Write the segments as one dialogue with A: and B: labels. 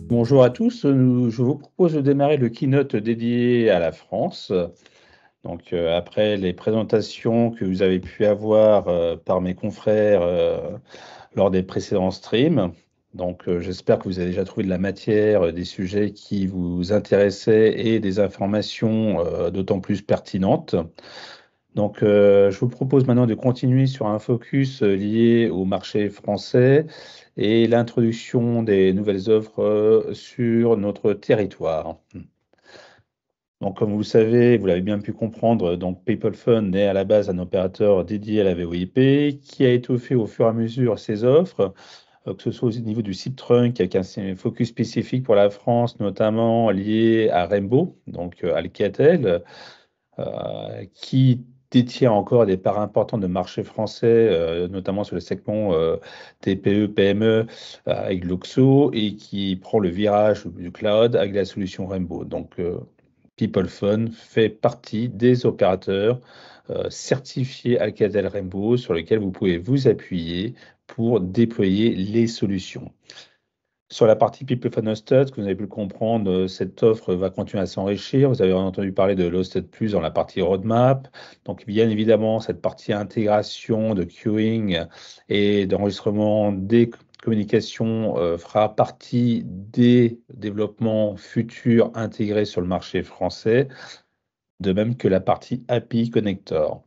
A: Bonjour à tous, je vous propose de démarrer le keynote dédié à la France. Donc, après les présentations que vous avez pu avoir par mes confrères lors des précédents streams. Donc, j'espère que vous avez déjà trouvé de la matière, des sujets qui vous intéressaient et des informations d'autant plus pertinentes. Donc, je vous propose maintenant de continuer sur un focus lié au marché français et l'introduction des nouvelles offres sur notre territoire. Donc, comme vous le savez, vous l'avez bien pu comprendre, donc PeopleFun est à la base un opérateur dédié à la VoIP qui a étoffé au fur et à mesure ses offres, que ce soit au niveau du site trunk avec un focus spécifique pour la France, notamment lié à Rainbow, donc Alcatel, qui détient encore des parts importantes de marché français, notamment sur le segment TPE, PME avec Luxo, et qui prend le virage du cloud avec la solution Rainbow. Donc, PeopleFun fait partie des opérateurs certifiés Alcatel Rainbow sur lesquels vous pouvez vous appuyer pour déployer les solutions. Sur la partie PeopleFun Hosted, que vous avez pu le comprendre, cette offre va continuer à s'enrichir. Vous avez entendu parler de l'Hosted Plus dans la partie roadmap. Donc, bien évidemment, cette partie intégration de queuing et d'enregistrement des communications fera partie des développements futurs intégrés sur le marché français, de même que la partie API Connector.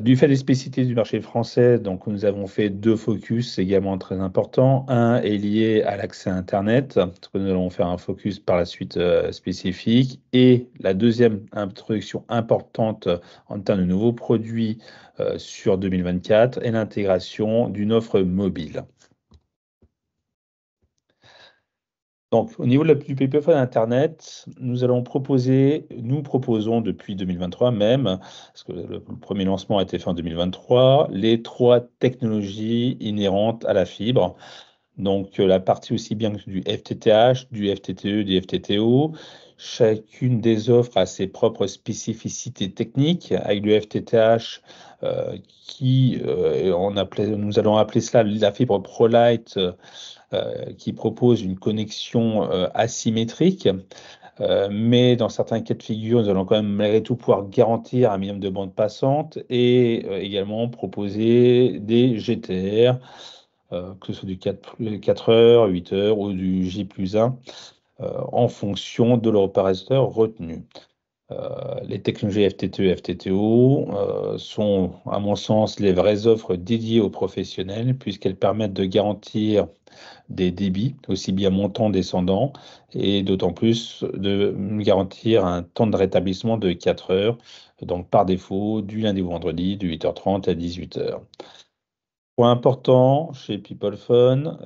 A: Du fait des spécificités du marché français, donc nous avons fait deux focus également très importants. Un est lié à l'accès à Internet, parce que nous allons faire un focus par la suite spécifique. Et la deuxième introduction importante en termes de nouveaux produits sur 2024 est l'intégration d'une offre mobile. Donc, au niveau du PPF Internet, nous proposons depuis 2023 même, parce que le premier lancement a été fait en 2023, les trois technologies inhérentes à la fibre. Donc, la partie aussi bien que du FTTH, du FTTE, du FTTO. Chacune des offres a ses propres spécificités techniques. Avec le FTTH, nous allons appeler cela la fibre ProLight, qui propose une connexion asymétrique. Mais dans certains cas de figure, nous allons quand même malgré tout pouvoir garantir un minimum de bande passante et également proposer des GTR, que ce soit du 4 heures, 8 heures ou du J+1, en fonction de l'opérateur retenu. Les technologies FTTE et FTTO sont, à mon sens, les vraies offres dédiées aux professionnels, puisqu'elles permettent de garantir des débits, aussi bien montants descendants, et d'autant plus de garantir un temps de rétablissement de 4 heures, donc par défaut du lundi au vendredi, de 8h30 à 18h. Point important chez PeopleFun,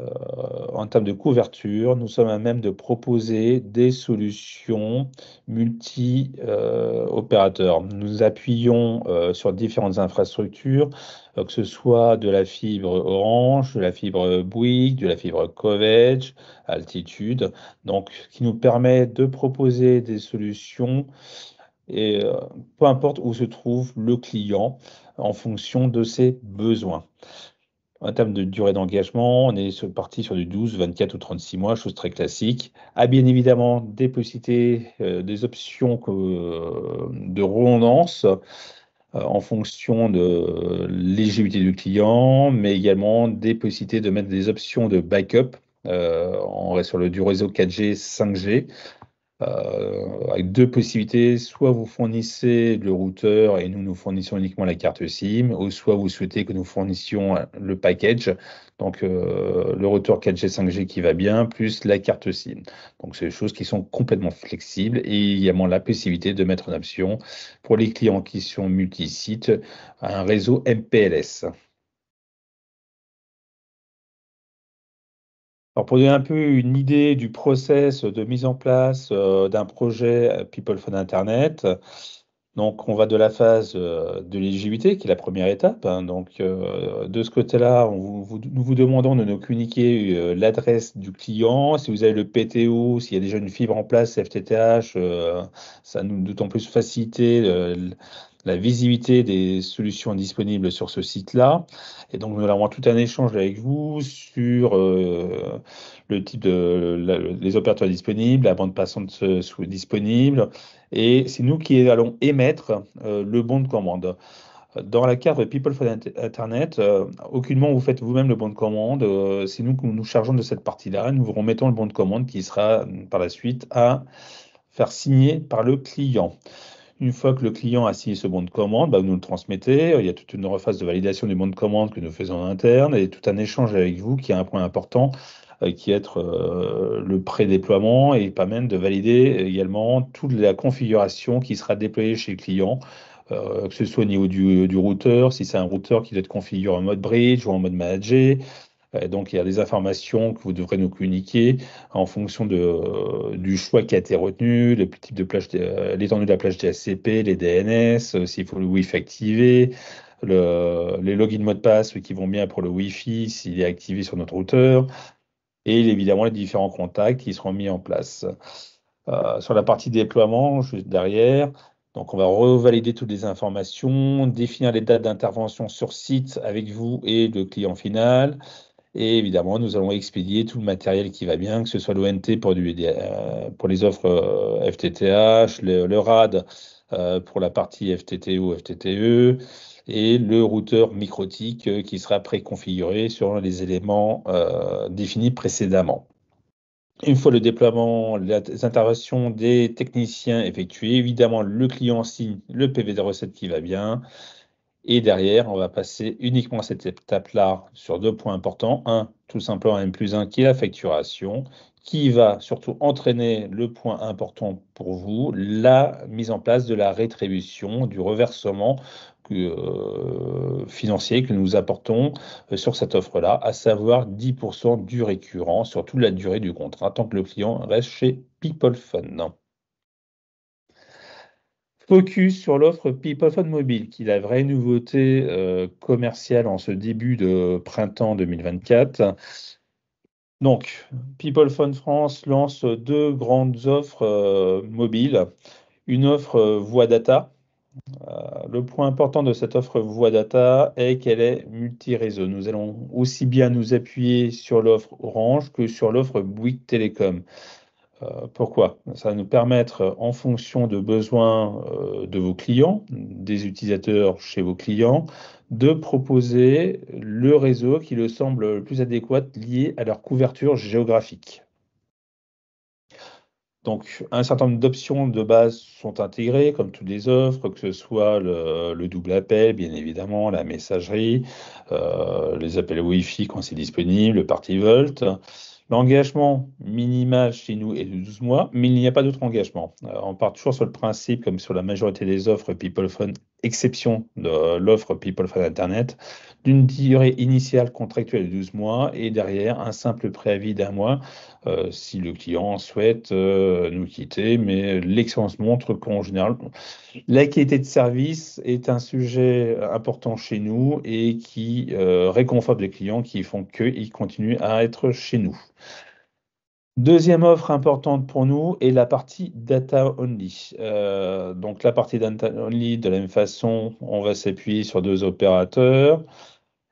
A: en termes de couverture, nous sommes à même de proposer des solutions multi-opérateurs. Nous appuyons sur différentes infrastructures, que ce soit de la fibre Orange, de la fibre Bouygues, de la fibre Covage, Altitude, donc qui nous permet de proposer des solutions et peu importe où se trouve le client en fonction de ses besoins. En termes de durée d'engagement, on est parti sur du 12, 24 ou 36 mois, chose très classique. A bien évidemment des possibilités, des options de redondance en fonction de l'éligibilité du client, mais également des possibilités de mettre des options de backup. On reste du réseau 4G, 5G. Avec deux possibilités, soit vous fournissez le routeur et nous fournissons uniquement la carte SIM, ou soit vous souhaitez que nous fournissions le package, donc le routeur 4G, 5G qui va bien, plus la carte SIM. Donc c'est des choses qui sont complètement flexibles et également la possibilité de mettre en option pour les clients qui sont multi-sites un réseau MPLS. Alors, pour donner un peu une idée du process de mise en place d'un projet People Fun Internet, donc on va de la phase de l'éligibilité, qui est la première étape, hein. Donc, de ce côté-là, nous vous demandons de nous communiquer l'adresse du client. Si vous avez le PTO, s'il y a déjà une fibre en place, FTTH, ça nous d'autant plus faciliter la visibilité des solutions disponibles sur ce site-là. Et donc, nous allons avoir tout un échange avec vous sur le type les opérateurs disponibles, la bande passante disponible. Et c'est nous qui allons émettre le bon de commande. Dans la carte People for Internet, aucunement vous faites vous-même le bon de commande. C'est nous qui nous chargeons de cette partie-là. Nous vous remettons le bon de commande qui sera par la suite à faire signer par le client. Une fois que le client a signé ce bon de commande, bah, vous nous le transmettez. Il y a toute une phase de validation du bon de commande que nous faisons en interne et tout un échange avec vous qui est un point important, qui est le pré-déploiement et pas même de valider également toute la configuration qui sera déployée chez le client, que ce soit au niveau du routeur, si c'est un routeur qui doit être configuré en mode bridge ou en mode manager. Donc, il y a des informations que vous devrez nous communiquer en fonction du choix qui a été retenu, le type de plage, l'étendue de la plage DHCP, les DNS, s'il faut le Wi-Fi activé, les logins mot de passe qui vont bien pour le Wi-Fi s'il est activé sur notre routeur, et évidemment les différents contacts qui seront mis en place. Sur la partie déploiement, juste derrière, donc on va revalider toutes les informations, définir les dates d'intervention sur site avec vous et le client final. Et évidemment, nous allons expédier tout le matériel qui va bien, que ce soit l'ONT pour les offres FTTH, le RAD pour la partie FTTO ou FTTE, et le routeur MikroTik qui sera préconfiguré sur les éléments définis précédemment. Une fois le déploiement, les interventions des techniciens effectuées, évidemment, le client signe le PV de recette qui va bien. Et derrière, on va passer uniquement à cette étape-là sur deux points importants. Un, tout simplement M+1 qui est la facturation, qui va surtout entraîner le point important pour vous, la mise en place de la rétribution, du reversement financier que nous apportons sur cette offre-là, à savoir 10% du récurrent sur toute la durée du contrat, tant que le client reste chez PeopleFun. Focus sur l'offre PeopleFun Mobile, qui est la vraie nouveauté commerciale en ce début de printemps 2024. Donc, PeopleFun France lance deux grandes offres mobiles. Une offre voix data. Le point important de cette offre voix data est qu'elle est multi-réseau. Nous allons aussi bien nous appuyer sur l'offre Orange que sur l'offre Bouygues Télécom. Pourquoi? Ça va nous permettre, en fonction de besoins de vos clients, des utilisateurs chez vos clients, de proposer le réseau qui leur semble le plus adéquat lié à leur couverture géographique. Donc, un certain nombre d'options de base sont intégrées, comme toutes les offres, que ce soit le double appel, bien évidemment, la messagerie, les appels Wi-Fi quand c'est disponible, le Party Volt. L'engagement minimal chez nous est de 12 mois, mais il n'y a pas d'autre engagement. On part toujours sur le principe, comme sur la majorité des offres PeopleFun, exception de l'offre PeopleFun Internet, d'une durée initiale contractuelle de 12 mois et derrière un simple préavis d'un mois si le client souhaite nous quitter. Mais l'expérience montre qu'en général, la qualité de service est un sujet important chez nous et qui réconforte les clients qui font qu'ils continuent à être chez nous. Deuxième offre importante pour nous est la partie data only. Donc la partie data only, de la même façon, on va s'appuyer sur deux opérateurs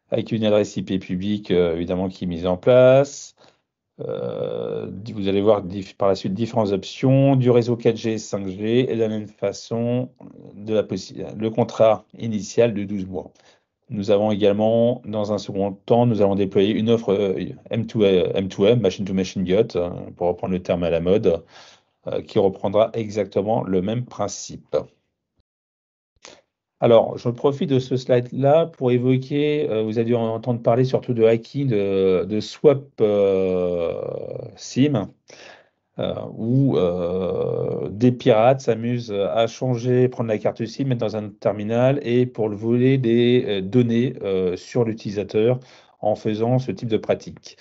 A: avec une adresse IP publique évidemment qui est mise en place. Vous allez voir par la suite différentes options du réseau 4G et 5G et de la même façon le contrat initial de 12 mois. Nous avons également, dans un second temps, nous allons déployer une offre M2M, Machine to Machine GOT, pour reprendre le terme à la mode, qui reprendra exactement le même principe. Alors, je profite de ce slide-là pour évoquer, vous avez dû entendre parler surtout de hacking, de swap SIM, où des pirates s'amusent à changer, prendre la carte SIM, mettre dans un terminal et pour le voler des données sur l'utilisateur en faisant ce type de pratique.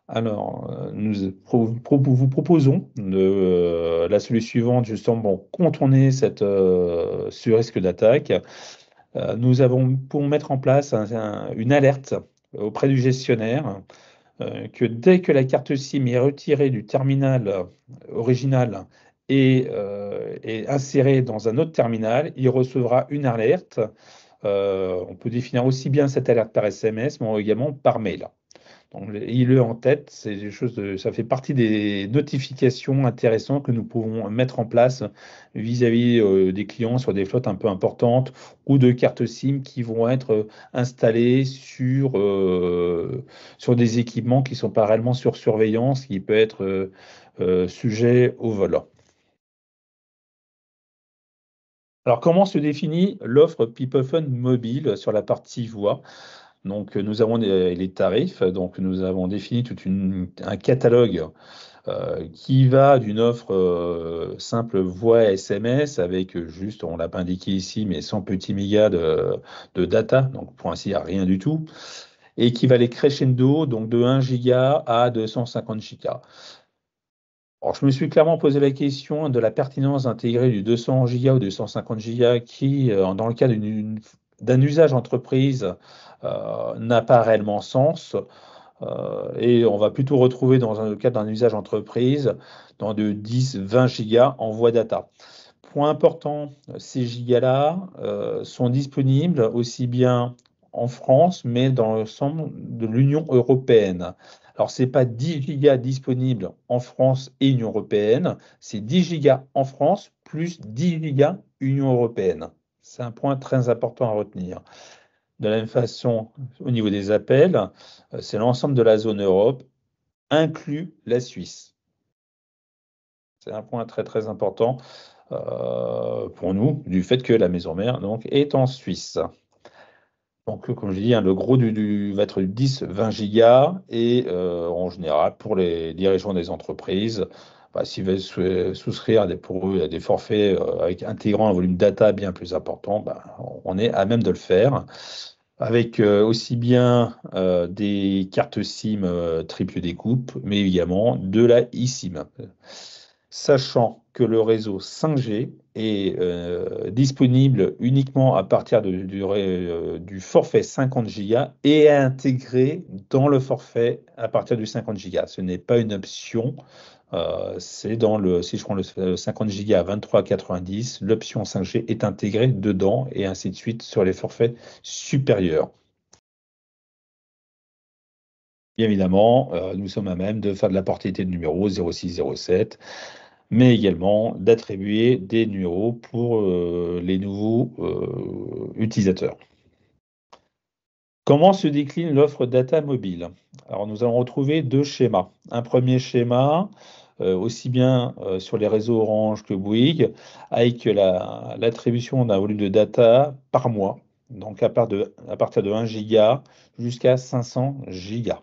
A: Alors, nous vous proposons la solution suivante, justement, pour contourner ce risque d'attaque. Nous avons pour mettre en place une alerte auprès du gestionnaire que dès que la carte SIM est retirée du terminal original est inséré dans un autre terminal, il recevra une alerte. On peut définir aussi bien cette alerte par SMS, mais également par mail. Donc, ayez-le en tête, c'est des choses ça fait partie des notifications intéressantes que nous pouvons mettre en place vis-à-vis des clients sur des flottes un peu importantes ou de cartes SIM qui vont être installées sur des équipements qui ne sont pas réellement sur surveillance, qui peut être sujet au vol. Alors, comment se définit l'offre PeopleFun mobile sur la partie voix? Donc, nous avons les tarifs. Donc, nous avons défini un catalogue qui va d'une offre simple voix SMS avec juste, on l'a pas indiqué ici, mais 100 petits mégas de data, donc pour ainsi dire rien du tout, et qui va aller crescendo, donc de 1 giga à 250 gigas. Alors, je me suis clairement posé la question de la pertinence d'intégrer du 200 gigas ou 250 gigas qui, dans le cas d'un usage entreprise, n'a pas réellement sens. Et on va plutôt retrouver dans le cadre d'un usage entreprise dans de 10-20 gigas en voie data. Point important, ces gigas-là sont disponibles aussi bien en France, mais dans l'ensemble de l'Union européenne. Alors, ce n'est pas 10 gigas disponibles en France et Union européenne, c'est 10 gigas en France plus 10 gigas Union européenne. C'est un point très important à retenir. De la même façon, au niveau des appels, c'est l'ensemble de la zone Europe, inclus la Suisse. C'est un point très très important pour nous, du fait que la maison mère donc, est en Suisse. Donc, comme je dis, hein, le gros va être 10-20 gigas et en général, pour les dirigeants des entreprises, s'ils veulent souscrire pour eux à des forfaits intégrant un volume data bien plus important, on est à même de le faire avec aussi bien des cartes SIM triple découpe, mais également de la eSIM. Sachant que le réseau 5G est disponible uniquement à partir du forfait 50 Go et est intégré dans le forfait à partir du 50 Go. Ce n'est pas une option. C'est si je prends le 50 Go à 23,90, l'option 5G est intégrée dedans et ainsi de suite sur les forfaits supérieurs. Bien évidemment, nous sommes à même de faire de la portée de numéro 0607, mais également d'attribuer des numéros pour les nouveaux utilisateurs. Comment se décline l'offre data mobile? Alors, nous allons retrouver deux schémas. Un premier schéma, aussi bien sur les réseaux Orange que Bouygues, avec l'attribution d'un volume de data par mois, donc à partir de 1 giga jusqu'à 500 gigas.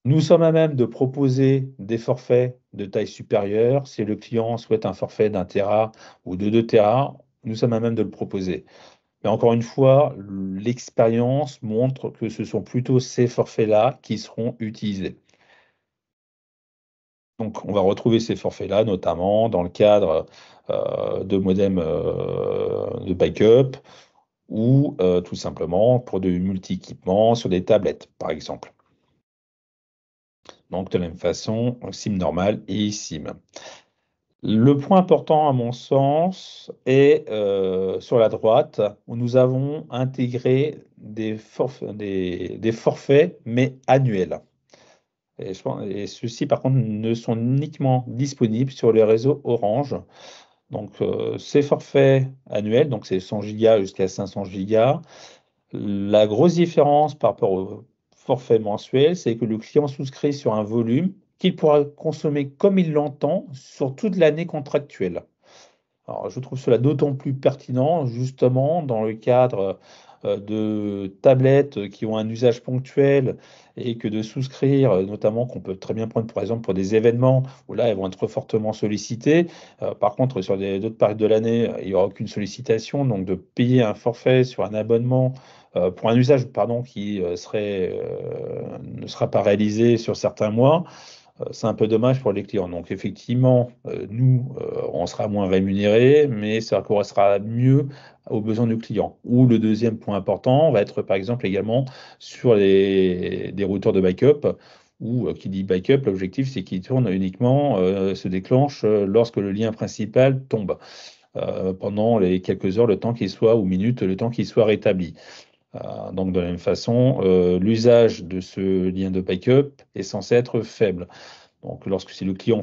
A: Nous sommes à même de proposer des forfaits de taille supérieure. Si le client souhaite un forfait d'1 Tera ou de 2 Tera, nous sommes à même de le proposer. Mais encore une fois, l'expérience montre que ce sont plutôt ces forfaits-là qui seront utilisés. Donc, on va retrouver ces forfaits-là, notamment dans le cadre de modems de backup ou tout simplement pour de multi-équipements sur des tablettes, par exemple. Donc, de la même façon, SIM normal et eSIM. Le point important, à mon sens, est sur la droite, où nous avons intégré des forfaits, mais annuels. Et ceux-ci, par contre, ne sont uniquement disponibles sur les réseaux Orange. Donc, ces forfaits annuels, donc c'est 100 Go jusqu'à 500 Go. La grosse différence par rapport au forfait mensuel, c'est que le client souscrit sur un volume qu'il pourra consommer comme il l'entend sur toute l'année contractuelle. Alors, je trouve cela d'autant plus pertinent, justement, dans le cadre de tablettes qui ont un usage ponctuel et que de souscrire, notamment qu'on peut très bien prendre, par exemple, pour des événements où là, elles vont être fortement sollicitées. Par contre, sur d'autres périodes de l'année, il n'y aura aucune sollicitation. Donc, de payer un forfait sur un abonnement pour un usage, pardon, qui ne sera pas réalisé sur certains mois, c'est un peu dommage pour les clients. Donc effectivement, nous, on sera moins rémunérés, mais ça correspondra mieux aux besoins du client. Ou le deuxième point important va être par exemple également sur des routeurs de backup, ou qui dit backup, l'objectif c'est qu'il tourne uniquement, se déclenche lorsque le lien principal tombe, pendant les quelques heures, le temps qu'il soit, ou minutes, le temps qu'il soit rétabli. Donc de la même façon, l'usage de ce lien de backup est censé être faible. Donc, lorsque si le client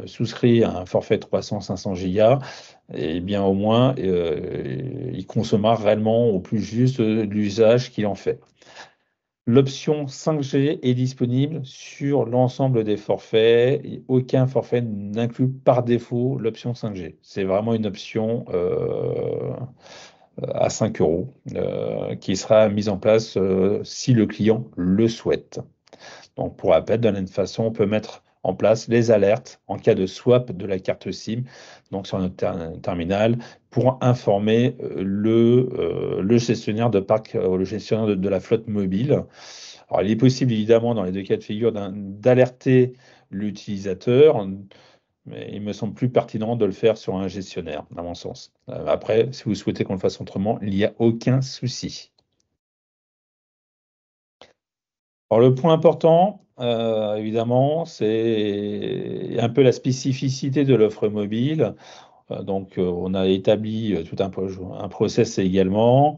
A: souscrit à un forfait 300-500 gigas, eh bien au moins il consommera réellement au plus juste l'usage qu'il en fait. L'option 5G est disponible sur l'ensemble des forfaits. Et aucun forfait n'inclut par défaut l'option 5G. C'est vraiment une option à 5 euros qui sera mise en place si le client le souhaite. Donc, pour rappel, de la même façon, on peut mettre en place les alertes en cas de swap de la carte SIM, donc sur notre terminal, pour informer le gestionnaire de parc, le gestionnaire de la flotte mobile. Alors, il est possible, évidemment, dans les deux cas de figure, d'alerter l'utilisateur, mais il me semble plus pertinent de le faire sur un gestionnaire, à mon sens. Après, si vous souhaitez qu'on le fasse autrement, il n'y a aucun souci. Alors, le point important, évidemment, c'est un peu la spécificité de l'offre mobile. Donc, on a établi tout un process également.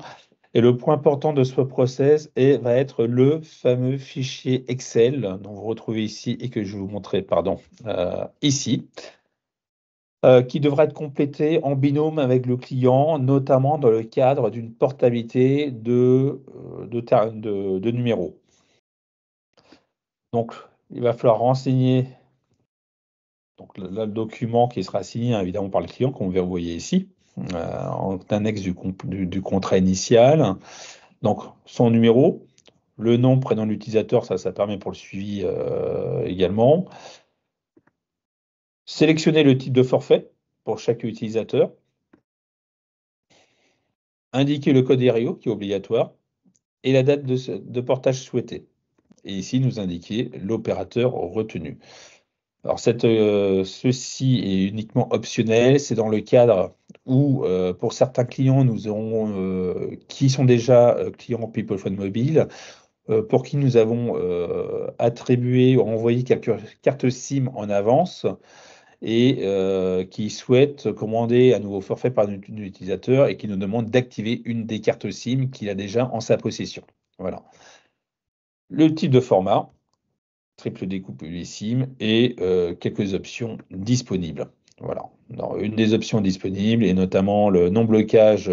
A: Et le point important de ce process va être le fameux fichier Excel dont vous retrouvez ici et que je vais vous montrer, pardon, ici, qui devra être complété en binôme avec le client, notamment dans le cadre d'une portabilité de numéros. Donc, il va falloir renseigner donc, là, le document qui sera signé évidemment par le client, comme vous voyez ici, en annexe du contrat initial. Donc, son numéro, le nom, prénom de l'utilisateur, ça permet pour le suivi également. Sélectionner le type de forfait pour chaque utilisateur. Indiquer le code RIO qui est obligatoire et la date de portage souhaitée. Et ici, nous indiquer l'opérateur retenu. Alors, ceci est uniquement optionnel, c'est dans le cadre où, pour certains clients, nous aurons, qui sont déjà clients Peoplephone Mobile, pour qui nous avons attribué ou envoyé quelques cartes SIM en avance et qui souhaitent commander un nouveau forfait par un utilisateur et qui nous demande d'activer une des cartes SIM qu'il a déjà en sa possession. Voilà. Le type de format, triple découpe USIM et quelques options disponibles. Voilà. Alors, une des options disponibles est notamment le non-blocage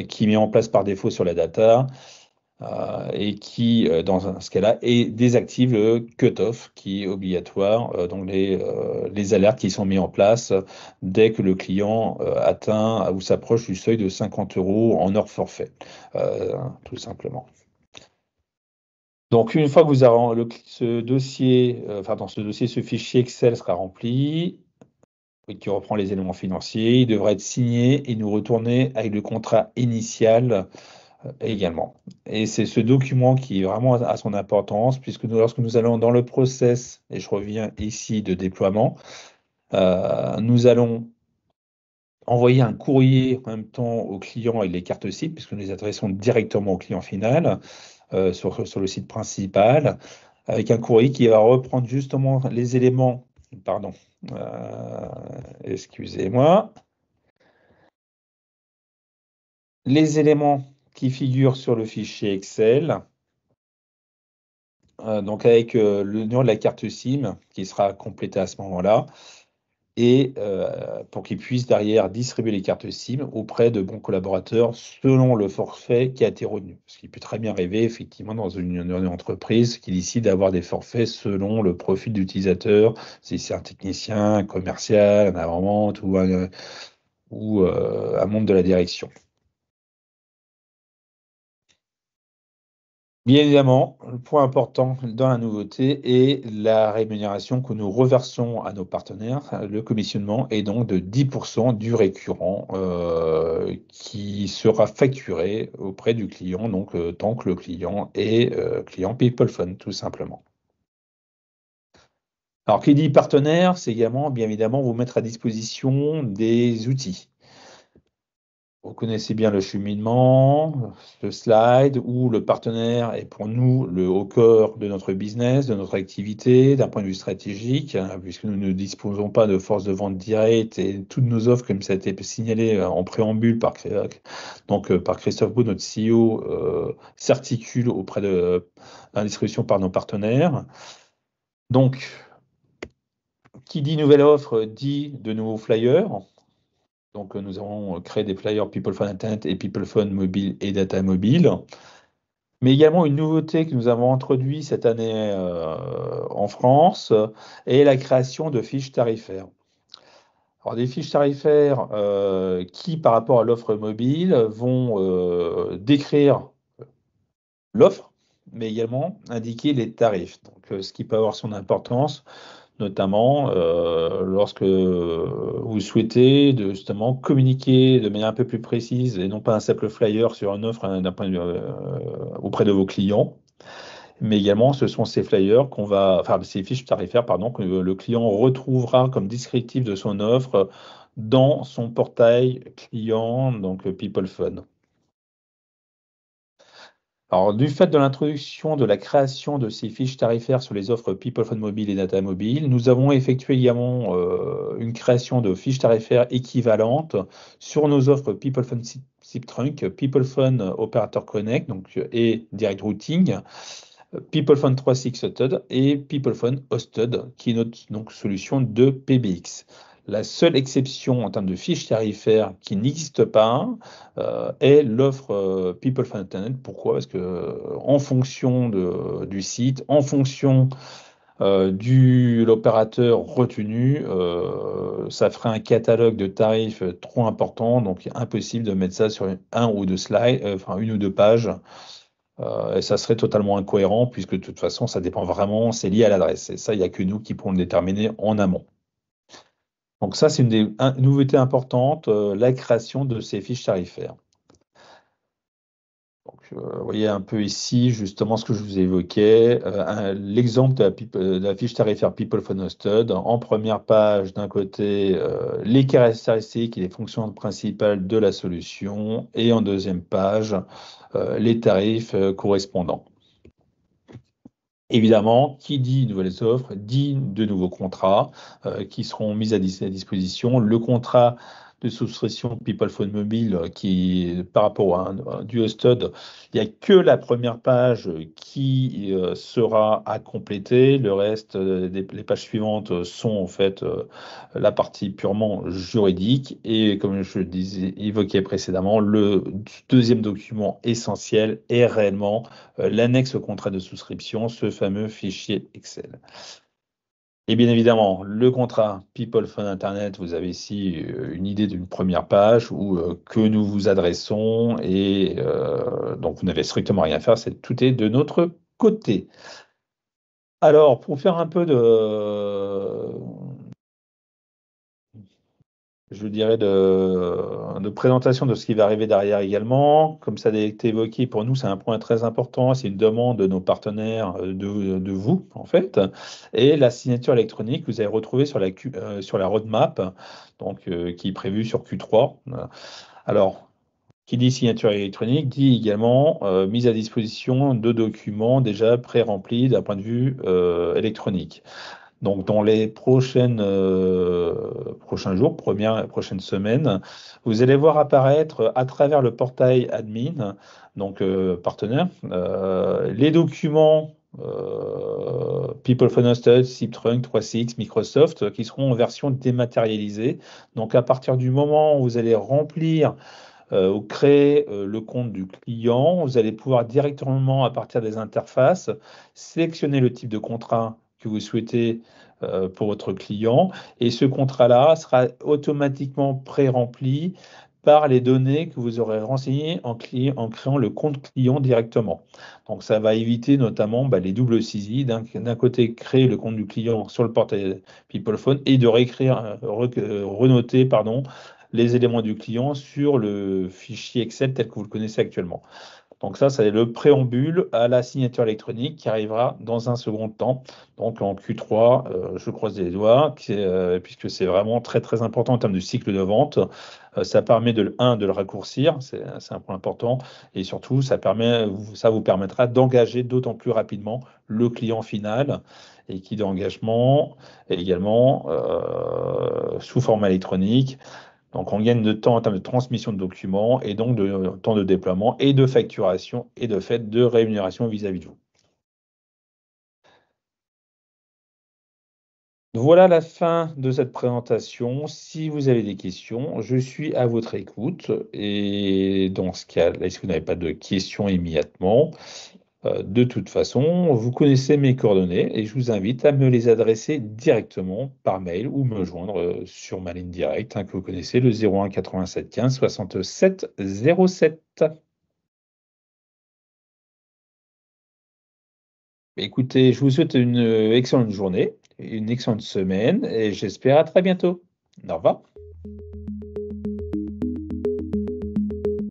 A: qui est mis en place par défaut sur la data et qui, dans ce cas-là, désactive le cut-off qui est obligatoire, donc les alertes qui sont mises en place dès que le client atteint ou s'approche du seuil de 50 euros en hors forfait, tout simplement. Donc, une fois que vous avez ce dossier, ce fichier Excel sera rempli, et qui reprend les éléments financiers, il devra être signé et nous retourner avec le contrat initial également. Et c'est ce document qui est vraiment à son importance, puisque lorsque nous allons dans le process, et je reviens ici de déploiement, nous allons envoyer un courrier en même temps au client avec les cartes SIM, puisque nous les adressons directement au client final sur le site principal, avec un courrier qui va reprendre justement les éléments, pardon, excusez-moi, les éléments qui figurent sur le fichier Excel, donc avec le numéro de la carte SIM qui sera complété à ce moment-là, et pour qu'ils puissent derrière distribuer les cartes SIM auprès de bons collaborateurs selon le forfait qui a été retenu. Ce qui peut très bien arriver effectivement dans une entreprise qui décide d'avoir des forfaits selon le profil d'utilisateur, si c'est un technicien, un commercial, un avant-vente ou un membre de la direction. Bien évidemment, le point important dans la nouveauté est la rémunération que nous reversons à nos partenaires. Le commissionnement est donc de 10% du récurrent qui sera facturé auprès du client, donc tant que le client est client PeoplePhone, tout simplement. Alors, qui dit partenaire, c'est également, bien évidemment, vous mettre à disposition des outils. Vous connaissez bien le cheminement, le slide, où le partenaire est pour nous le au cœur de notre business, de notre activité, d'un point de vue stratégique, hein, puisque nous ne disposons pas de force de vente directe et toutes nos offres, comme ça a été signalé en préambule par Christophe Beau, notre CEO, s'articulent auprès de la distribution par nos partenaires. Donc, qui dit nouvelle offre dit de nouveaux flyers. Donc, nous avons créé des flyers People Phone Internet et People Phone Mobile et Data Mobile. Mais également une nouveauté que nous avons introduite cette année en France est la création de fiches tarifaires. Alors, des fiches tarifaires qui, par rapport à l'offre mobile, vont décrire l'offre, mais également indiquer les tarifs. Donc, ce qui peut avoir son importance notamment lorsque vous souhaitez justement communiquer de manière un peu plus précise et non pas un simple flyer sur une offre d'un point de vue, auprès de vos clients, mais également ce sont ces flyers enfin ces fiches tarifaires, pardon, que le client retrouvera comme descriptif de son offre dans son portail client, donc PeoplePhone. Alors, du fait de l'introduction de la création de ces fiches tarifaires sur les offres PeoplePhone Mobile et Data Mobile, nous avons effectué également une création de fiches tarifaires équivalentes sur nos offres PeoplePhone SIP-Trunk, PeoplePhone Operator Connect et Direct Routing, PeoplePhone 3.6 Hosted et PeoplePhone Hosted, qui est notre solution de PBX. La seule exception en termes de fiches tarifaires qui n'existe pas est l'offre PeoplePhone Internet. Pourquoi? Parce que en fonction du site, en fonction de l'opérateur retenu, ça ferait un catalogue de tarifs trop important, donc impossible de mettre ça sur un ou deux slides, enfin une ou deux pages. Et ça serait totalement incohérent puisque de toute façon, ça dépend vraiment, c'est lié à l'adresse. Et ça, il n'y a que nous qui pourrons le déterminer en amont. Donc ça, c'est une des nouveautés importantes, la création de ces fiches tarifaires. Donc, vous voyez un peu ici justement ce que je vous évoquais, l'exemple de la fiche tarifaire PeoplePhone Hosted. En première page, d'un côté, les caractéristiques et les fonctions principales de la solution, et en deuxième page, les tarifs correspondants. Évidemment, qui dit nouvelles offres, dit de nouveaux contrats qui seront mis à disposition. Le contrat de souscription PeoplePhone Mobile qui, par rapport à du hosted, il n'y a que la première page qui sera à compléter. Le reste, les pages suivantes sont en fait la partie purement juridique. Et comme je le disais, évoqué précédemment, le deuxième document essentiel est réellement l'annexe au contrat de souscription, ce fameux fichier Excel. Et bien évidemment, le contrat PeoplePhone Internet, vous avez ici une idée d'une première page que nous vous adressons et donc vous n'avez strictement rien à faire, tout est de notre côté. Alors, pour faire un peu je dirais, de présentation de ce qui va arriver derrière également. Comme ça a été évoqué, pour nous, c'est un point très important. C'est une demande de nos partenaires, de vous, en fait. Et la signature électronique, vous allez retrouver sur la roadmap, donc, qui est prévue sur Q3. Alors, qui dit signature électronique dit également mise à disposition de documents déjà pré-remplis d'un point de vue électronique. Donc, dans les prochains jours, prochaines semaines, vous allez voir apparaître à travers le portail admin, donc partenaire, les documents PeoplePhone Hosted, SIP-Trunk, 3CX, Microsoft, qui seront en version dématérialisée. Donc, à partir du moment où vous allez remplir ou créer le compte du client, vous allez pouvoir directement, à partir des interfaces, sélectionner le type de contrat que vous souhaitez pour votre client. Et ce contrat-là sera automatiquement pré-rempli par les données que vous aurez renseignées en créant le compte client directement. Donc, ça va éviter notamment les doubles saisies. D'un côté, créer le compte du client sur le portail PeoplePhone et de renoter, pardon, les éléments du client sur le fichier Excel tel que vous le connaissez actuellement. Donc ça, c'est le préambule à la signature électronique qui arrivera dans un second temps, donc en Q3, je croise les doigts, puisque c'est vraiment très très important en termes de cycle de vente. Ça permet de le raccourcir, c'est un point important, et surtout ça vous permettra d'engager d'autant plus rapidement le client final, et qui d'engagement également sous format électronique. Donc, on gagne de temps en termes de transmission de documents et donc de temps de déploiement et de facturation et de fait de rémunération vis-à-vis de vous. Voilà la fin de cette présentation. Si vous avez des questions, je suis à votre écoute. Et dans ce cas-là, si vous n'avez pas de questions immédiatement, de toute façon, vous connaissez mes coordonnées et je vous invite à me les adresser directement par mail ou me joindre sur ma ligne directe, que vous connaissez, le 01 87 15 67 07. Écoutez, je vous souhaite une excellente journée, une excellente semaine et j'espère à très bientôt. Au revoir.